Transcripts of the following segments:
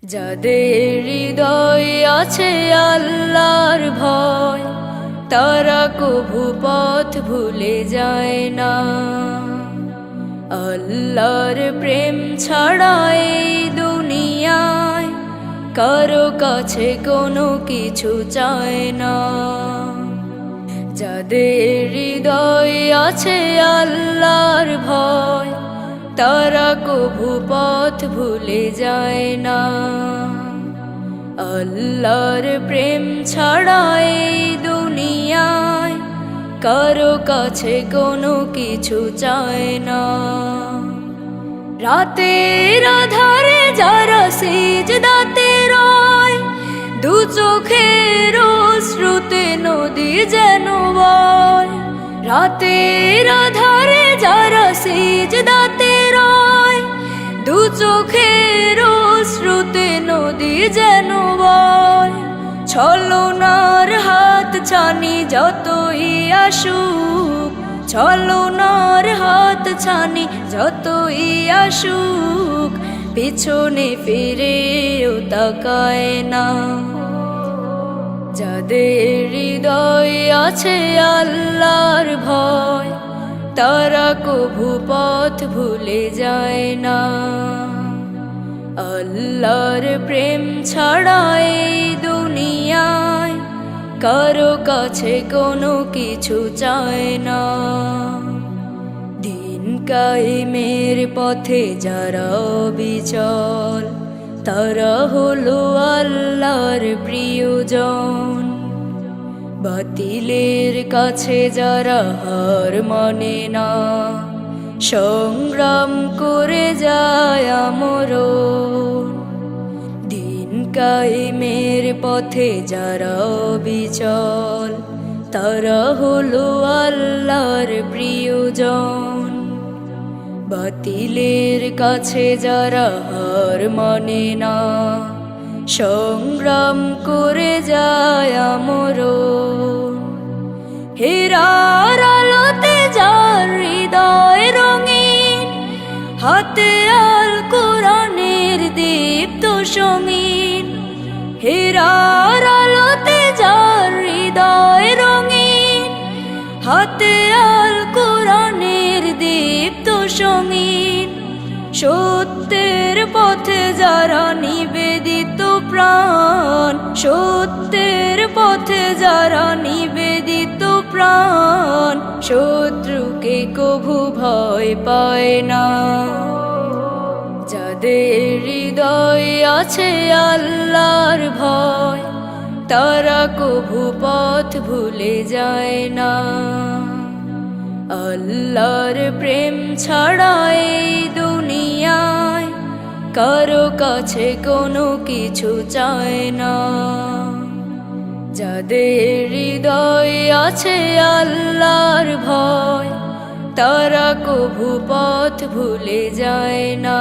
যাদের হৃদয়ে আছে আল্লাহর ভয়, তারা কভু পথ ভুলে যায় না। আল্লাহর প্রেম ছাড়া এই দুনিয়ায় কারো কাছে কোনো কিছু চায় না। যাদের হৃদয়ে আছে আল্লাহর ভয়, তারা কভু পথ ভুলে যায় না। আল্লাহর প্রেম ছাড়া এই দুনিয়ায় কারো কাছে কোনো কিছু চায় না। রাতের আধারে যারা সিজদাতে রয়, দু চোখের অশ্রুতে নদী যেন বয়। রাতের আধারে যারা সিজদাতে রয়, দু চোখের অশ্রুতে নদী যেন বয়। ছলনার হাত ছানি যতই আসুক, ছলনার হাত ছানি যতই আসুক, পিছনে ফিরেও তাকায় না। যাদের হৃদয়ে আছে আল্লাহর ভয়, তারা কভু পথ ভুলে যায় না। আল্লাহর প্রেম ছাড়া এই দুনিয়ায় কারো কাছে কোনো কিছু চায় না। দিন কায়েমের পথে যারা অবিচল, তারা হলো আল্লাহর প্রিয়জন। বাতিলের কাছে যারা হার মানে না, সংগ্রাম করে যায় আমরণ। দিন কায়েমের পথে যারা অবিচল, তারা হলো আল্লাহর প্রিয়জন। বাতিলের কাছে যারা হার মানে না, সংগ্রাম করে যায় আমরণ। হেরার আলোতে যার হৃদয় রঙিন, হাতে আল কোরআনের দীপ্ত সঙ্গীন। হেরার আলোতে যার হৃদয় রঙিন, হাতে আল কোরআনের দীপ্ত সঙ্গীন। সত্যের পথে যারা নিবেদিত প্রাণ, সত্যের পথে যারা নিবেদিত প্রাণ, শত্রুকে কভু ভয় পায় না। যাদের হৃদয়ে আছে আল্লাহর ভয়, তারা কভু পথ ভুলে যায় না। আল্লাহর প্রেম ছাড়া এই দুনিয়ায় কারো কাছে কোনো কিছু চায় না। যাদের হৃদয়ে আছে আল্লাহর ভয়, তারা কভু পথ ভুলে যায় না।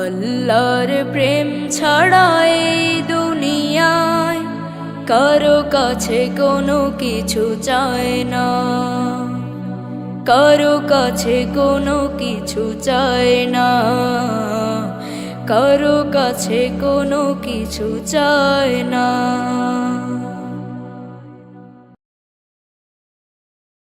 আল্লাহর প্রেম ছাড়া এই দুনিয়ায় কারো কাছে কোনো কিছু চায় না। কারো কাছে কোনো কিছু চায় না। কারো কাছে কোনো কিছু চায় না।